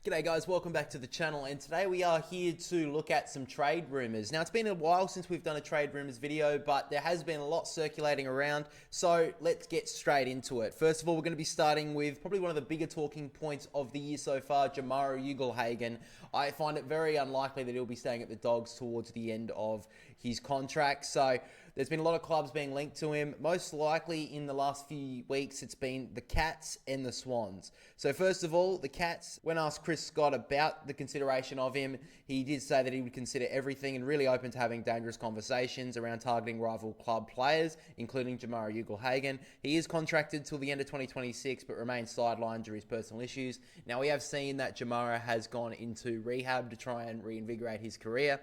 G'day guys, welcome back to the channel, and today we are here to look at some trade rumours. Now, it's been a while since we've done a trade rumours video, but there has been a lot circulating around, so let's get straight into it. First of all, we're going to be starting with probably one of the bigger talking points of the year so far, Jamar Yugalhagen. I find it very unlikely that he'll be staying at the Dogs towards the end of his contract, so there's been a lot of clubs being linked to him. Most likely in the last few weeks, it's been the Cats and the Swans. So first of all, the Cats, when asked Chris Scott about the consideration of him, he did say that he would consider everything and really open to having dangerous conversations around targeting rival club players, including Jamar Yugalhagen. He is contracted till the end of 2026, but remains sidelined due to his personal issues. Now, we have seen that Jamar has gone into rehab to try and reinvigorate his career.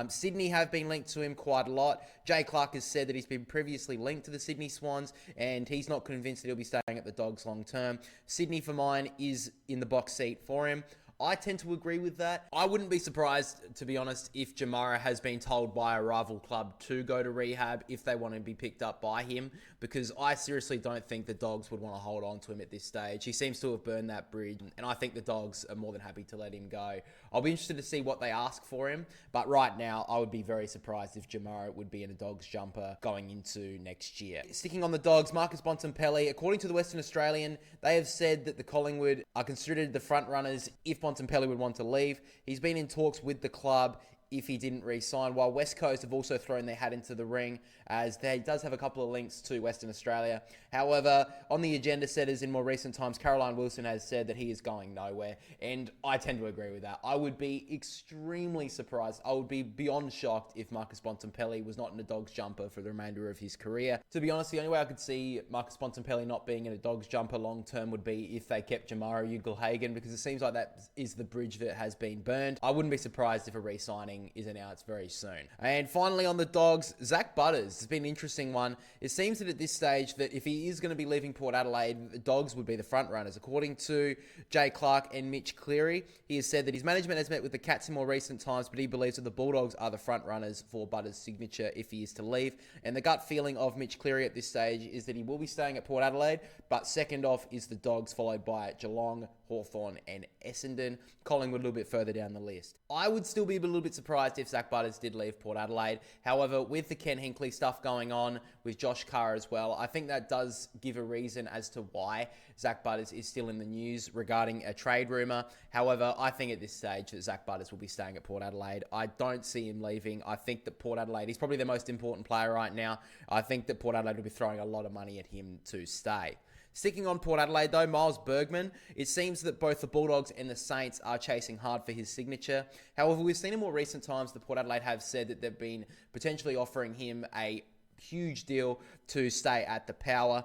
Sydney have been linked to him quite a lot. Jay Clark has said that he's been previously linked to the Sydney Swans, and he's not convinced that he'll be staying at the Dogs long term. Sydney, for mine, is in the box seat for him. I tend to agree with that. I wouldn't be surprised, to be honest, if Jamara has been told by a rival club to go to rehab if they want to be picked up by him, because I seriously don't think the Dogs would want to hold on to him at this stage. He seems to have burned that bridge, and I think the Dogs are more than happy to let him go. I'll be interested to see what they ask for him, but right now, I would be very surprised if Jamara would be in a Dogs jumper going into next year. Sticking on the Dogs, Marcus Bonson Pell, according to the Western Australian, they have said that the Collingwood are considered the front runners if Bontempelli would want to leave. He's been in talks with the club if he didn't re-sign, while West Coast have also thrown their hat into the ring, as they does have a couple of links to Western Australia. However, on the agenda setters in more recent times, Caroline Wilson has said that he is going nowhere, and I tend to agree with that. I would be extremely surprised. I would be beyond shocked if Marcus Bontempelli was not in a Dogs jumper for the remainder of his career. To be honest, the only way I could see Marcus Bontempelli not being in a Dogs jumper long term would be if they kept Jamar Yugalhagen, because it seems like that is the bridge that has been burned. I wouldn't be surprised if a re-signing is announced very soon. And finally on the Dogs, Zack Butters has been an interesting one. It seems that at this stage that if he is going to be leaving Port Adelaide, the Dogs would be the front runners. According to Jay Clark and Mitch Cleary, he has said that his management has met with the Cats in more recent times, but he believes that the Bulldogs are the front runners for Butters' signature if he is to leave. And the gut feeling of Mitch Cleary at this stage is that he will be staying at Port Adelaide, but second off is the Dogs, followed by Geelong, Hawthorn and Essendon. Collingwood a little bit further down the list. I would still be a little bit surprised if Zack Butters did leave Port Adelaide. However, with the Ken Hinkley stuff going on, with Josh Carr as well, I think that does give a reason as to why Zack Butters is still in the news regarding a trade rumour. However, I think at this stage that Zack Butters will be staying at Port Adelaide. I don't see him leaving. I think that Port Adelaide, he's probably the most important player right now. I think that Port Adelaide will be throwing a lot of money at him to stay. Sticking on Port Adelaide though, Miles Bergman, it seems that both the Bulldogs and the Saints are chasing hard for his signature. However, we've seen in more recent times that Port Adelaide have said that they've been potentially offering him a huge deal to stay at the Power.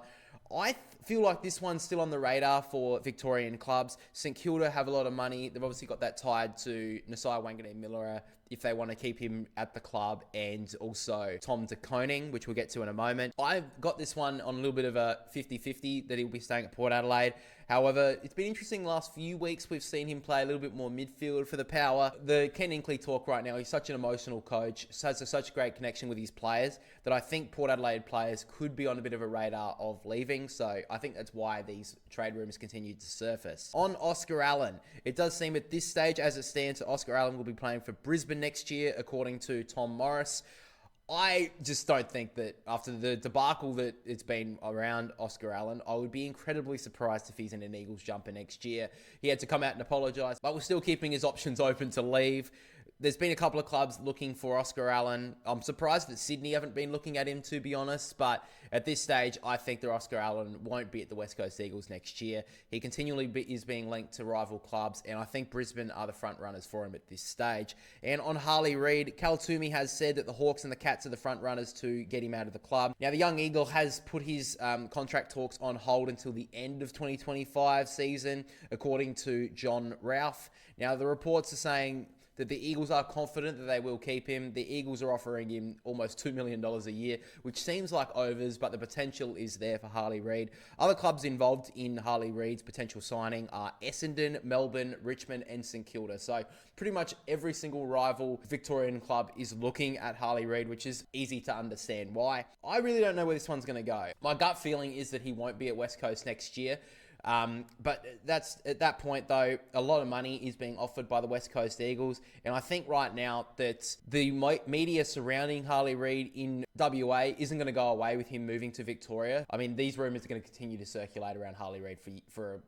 I feel like this one's still on the radar for Victorian clubs. St Kilda have a lot of money. They've obviously got that tied to Nasiah Wanganeen-Miller if they want to keep him at the club, and also Tom de Koning, which we'll get to in a moment. I've got this one on a little bit of a 50-50 that he'll be staying at Port Adelaide. However, it's been interesting the last few weeks. We've seen him play a little bit more midfield for the Power. The Ken Hinkley talk right now, he's such an emotional coach, has such a great connection with his players, that I think Port Adelaide players could be on a bit of a radar of leaving. So I think that's why these trade rumours continue to surface. On Oscar Allen, it does seem at this stage, as it stands, Oscar Allen will be playing for Brisbane next year, according to Tom Morris. I just don't think that after the debacle that it's been around Oscar Allen, I would be incredibly surprised if he's in an Eagles jumper next year. He had to come out and apologise, but we're still keeping his options open to leave. There's been a couple of clubs looking for Oscar Allen. I'm surprised that Sydney haven't been looking at him, to be honest. But at this stage, I think that Oscar Allen won't be at the West Coast Eagles next year. He continually is being linked to rival clubs, and I think Brisbane are the front runners for him at this stage. And on Harley Reed, Cal Toomey has said that the Hawks and the Cats are the front runners to get him out of the club. Now, the young Eagle has put his contract talks on hold until the end of 2025 season, according to John Ralph. Now, the reports are saying that the Eagles are confident that they will keep him. The Eagles are offering him almost $2 million a year, which seems like overs, but the potential is there for Harley Reed. Other clubs involved in Harley Reed's potential signing are Essendon, Melbourne, Richmond, and St Kilda. So pretty much every single rival Victorian club is looking at Harley Reed, which is easy to understand why. I really don't know where this one's going to go. My gut feeling is that he won't be at West Coast next year. But that's at that point, though, a lot of money is being offered by the West Coast Eagles. And I think right now that the media surrounding Harley Reed in WA isn't going to go away with him moving to Victoria. I mean, these rumours are going to continue to circulate around Harley Reed for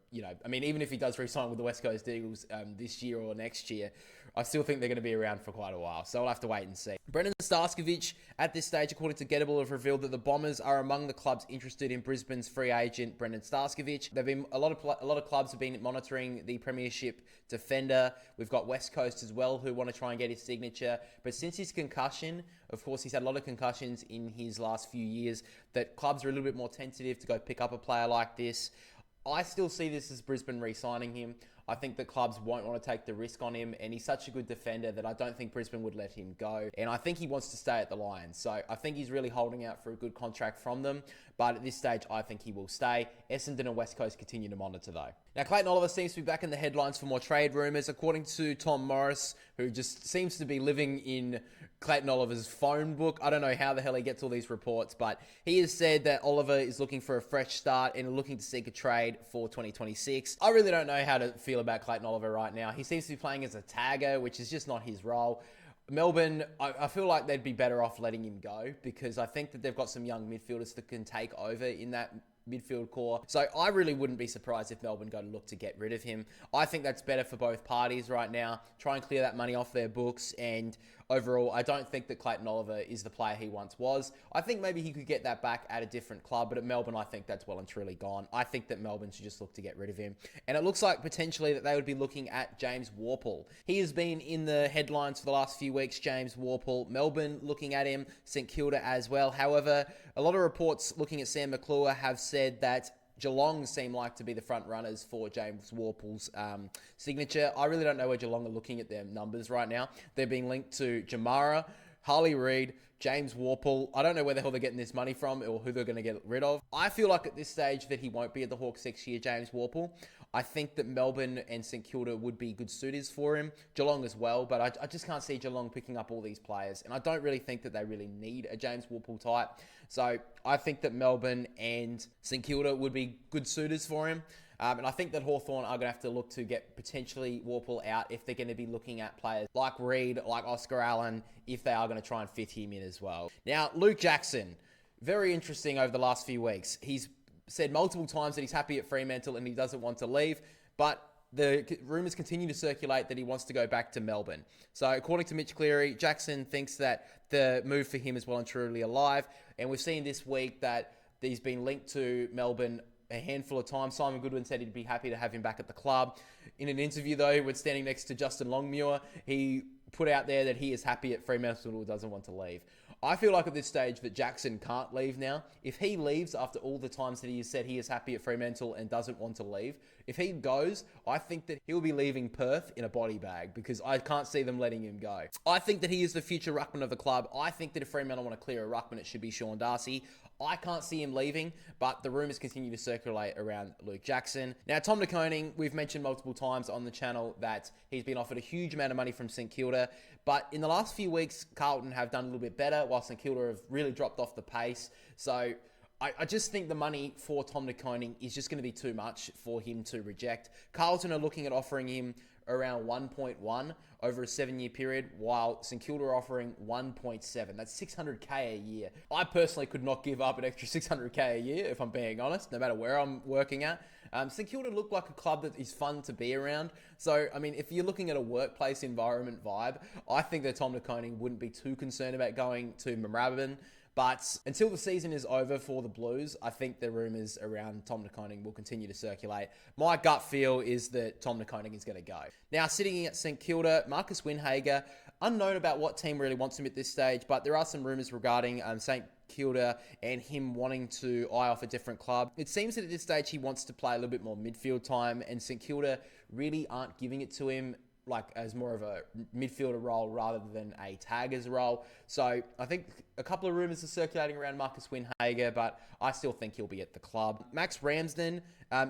I mean, even if he does re-sign with the West Coast Eagles this year or next year, I still think they're going to be around for quite a while. So we'll have to wait and see. Brendan Staskovic, at this stage, according to Gettable, have revealed that the Bombers are among the clubs interested in Brisbane's free agent, Brendan Staskovic. They've been a lot of clubs have been monitoring the Premiership defender. We've got West Coast as well, who want to try and get his signature. But since his concussion, of course, he's had a lot of concussions in his last few years, that clubs are a little bit more tentative to go pick up a player like this. I still see this as Brisbane re-signing him. I think the clubs won't want to take the risk on him, and he's such a good defender that I don't think Brisbane would let him go. And I think he wants to stay at the Lions. So I think he's really holding out for a good contract from them. But at this stage, I think he will stay. Essendon and West Coast continue to monitor, though. Now, Clayton Oliver seems to be back in the headlines for more trade rumours. According to Tom Morris, who just seems to be living in Clayton Oliver's phone book. I don't know how the hell he gets all these reports, but he has said that Oliver is looking for a fresh start and looking to seek a trade for 2026. I really don't know how to feel about Clayton Oliver right now. He seems to be playing as a tagger, which is just not his role. Melbourne, I feel like they'd be better off letting him go, because I think that they've got some young midfielders that can take over in that midfield core. So I really wouldn't be surprised if Melbourne go to look to get rid of him. I think that's better for both parties right now. Try and clear that money off their books, and overall, I don't think that Clayton Oliver is the player he once was. I think maybe he could get that back at a different club, but at Melbourne, I think that's well and truly gone. I think that Melbourne should just look to get rid of him. And it looks like potentially that they would be looking at James Worpel. He has been in the headlines for the last few weeks, James Worpel. Melbourne looking at him, St Kilda as well. However, a lot of reports looking at Sam McClure have said that Geelong seem like to be the front runners for James Worpel's signature. I really don't know where Geelong are looking at their numbers right now. They're being linked to Jamara, Harley Reed, James Worpel. I don't know where the hell they're getting this money from or who they're going to get rid of. I feel like at this stage that he won't be at the Hawks next year, James Worpel. I think that Melbourne and St Kilda would be good suitors for him. Geelong as well, but I just can't see Geelong picking up all these players. And I don't really think that they really need a James Worpel type. So I think that Melbourne and St Kilda would be good suitors for him. And I think that Hawthorn are going to have to look to get potentially Worpel out if they're going to be looking at players like Reed, like Oscar Allen, if they are going to try and fit him in as well. Now, Luke Jackson, very interesting over the last few weeks. He's said multiple times that he's happy at Fremantle and he doesn't want to leave, but the rumours continue to circulate that he wants to go back to Melbourne. So according to Mitch Cleary, Jackson thinks that the move for him is well and truly alive. And we've seen this week that he's been linked to Melbourne a handful of times. Simon Goodwin said he'd be happy to have him back at the club. In an interview, though, when standing next to Justin Longmuir, he put out there that he is happy at Fremantle and doesn't want to leave. I feel like at this stage that Jackson can't leave now. If he leaves after all the times that he has said he is happy at Fremantle and doesn't want to leave, if he goes, I think that he'll be leaving Perth in a body bag, because I can't see them letting him go. I think that he is the future ruckman of the club. I think that if Fremantle want to clear a ruckman, it should be Sean Darcy. I can't see him leaving, but the rumours continue to circulate around Luke Jackson. Now, Tom De Koning, we've mentioned multiple times on the channel that he's been offered a huge amount of money from St Kilda, but in the last few weeks, Carlton have done a little bit better, while St Kilda have really dropped off the pace. So I just think the money for Tom De Koning is just going to be too much for him to reject. Carlton are looking at offering him around 1.1 over a 7-year period, while St Kilda are offering 1.7. That's 600k a year. I personally could not give up an extra 600k a year, if I'm being honest, no matter where I'm working at. St Kilda look like a club that is fun to be around. So, I mean, if you're looking at a workplace environment vibe, I think that Tom De Koning wouldn't be too concerned about going to Ramden. But until the season is over for the Blues, I think the rumours around Tom De Koning will continue to circulate. My gut feel is that Tom De Koning is going to go. Now, sitting at St Kilda, Marcus Winhager, unknown about what team really wants him at this stage, but there are some rumours regarding St Kilda and him wanting to eye off a different club. It seems that at this stage he wants to play a little bit more midfield time, and St Kilda really aren't giving it to him like as more of a midfielder role rather than a tagger's role. So I think a couple of rumours are circulating around Marcus Winhager, but I still think he'll be at the club. Max Ramden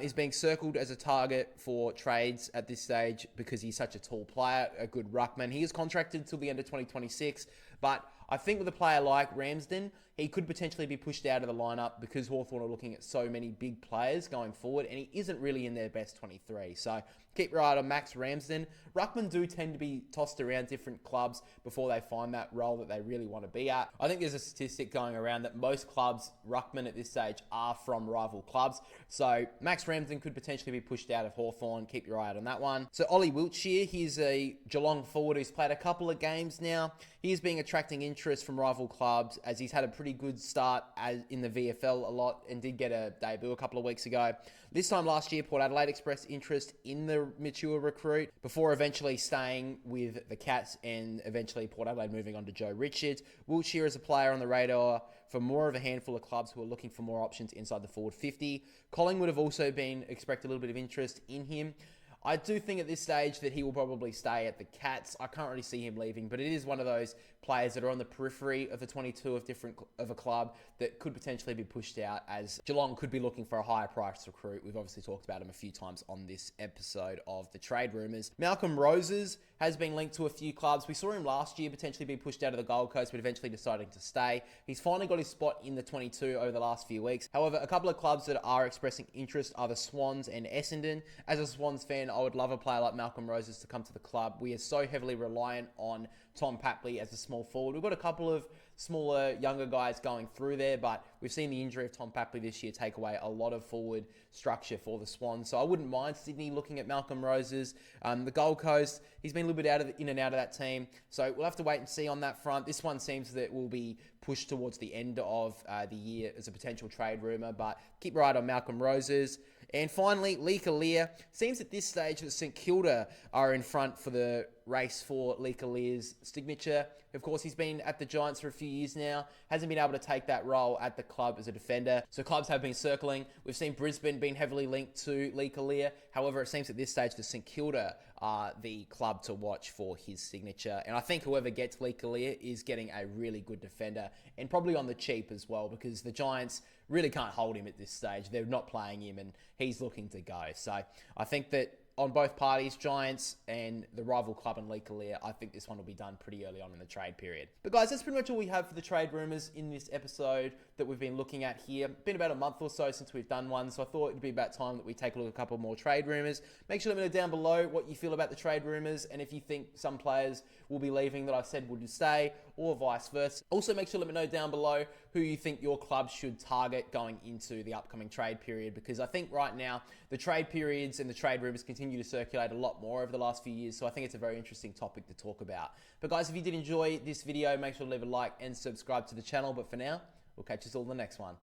is being circled as a target for trades at this stage because he's such a tall player, a good ruckman. He is contracted till the end of 2026, but I think with a player like Ramden, he could potentially be pushed out of the lineup because Hawthorn are looking at so many big players going forward, and he isn't really in their best 23. So keep your eye on Max Ramden. Ruckmen do tend to be tossed around different clubs before they find that role that they really want to be at. I think there's a statistic going around that most clubs, Ruckmen at this stage, are from rival clubs. So Max Ramden could potentially be pushed out of Hawthorn. Keep your eye out on that one. So Ollie Wiltshire, he's a Geelong forward who's played a couple of games now. He is being attracting interest from rival clubs as he's had a pretty good start in the VFL a lot and did get a debut a couple of weeks ago. This time last year, Port Adelaide expressed interest in the mature recruit before eventually staying with the Cats and eventually Port Adelaide moving on to Joe Richards. Wiltshire is a player on the radar for more of a handful of clubs who are looking for more options inside the forward 50. Collingwood have also been expecting a little bit of interest in him. I do think at this stage that he will probably stay at the Cats. I can't really see him leaving, but it is one of those players that are on the periphery of the 22 of a club that could potentially be pushed out, as Geelong could be looking for a higher price recruit. We've obviously talked about him a few times on this episode of the Trade Rumours. Malcolm Roses has been linked to a few clubs. We saw him last year potentially be pushed out of the Gold Coast, but eventually deciding to stay. He's finally got his spot in the 22 over the last few weeks. However, a couple of clubs that are expressing interest are the Swans and Essendon. As a Swans fan, I would love a player like Malcolm Roses to come to the club. We are so heavily reliant on Tom Papley as a small forward. We've got a couple of smaller, younger guys going through there, but we've seen the injury of Tom Papley this year take away a lot of forward structure for the Swans. So I wouldn't mind Sydney looking at Malcolm Roses. The Gold Coast, he's been a little bit in and out of that team. So we'll have to wait and see on that front. This one seems that will be pushed towards the end of the year as a potential trade rumour, but keep your eye on Malcolm Roses. And finally, Leah. Seems at this stage that St Kilda are in front for the race for Leah's signature. Of course, he's been at the Giants for a few years now, hasn't been able to take that role at the club as a defender. So clubs have been circling. We've seen Brisbane being heavily linked to Leah. However, it seems at this stage that St Kilda are the club to watch for his signature. And I think whoever gets Leah is getting a really good defender, and probably on the cheap as well, because the Giants really can't hold him at this stage. They're not playing him and he's looking to go. So I think that on both parties, Giants and the rival club in Leah, I think this one will be done pretty early on in the trade period. But guys, that's pretty much all we have for the trade rumours in this episode that we've been looking at here. Been about a month or so since we've done one, so I thought it'd be about time that we take a look at a couple more trade rumours. Make sure to let me know down below what you feel about the trade rumours and if you think some players will be leaving that I've said would stay, or vice versa. Also, make sure to let me know down below who you think your club should target going into the upcoming trade period, because I think right now the trade periods and the trade rumours continue to circulate a lot more over the last few years, so I think it's a very interesting topic to talk about. But guys, if you did enjoy this video, make sure to leave a like and subscribe to the channel. But for now, we'll catch you all in the next one.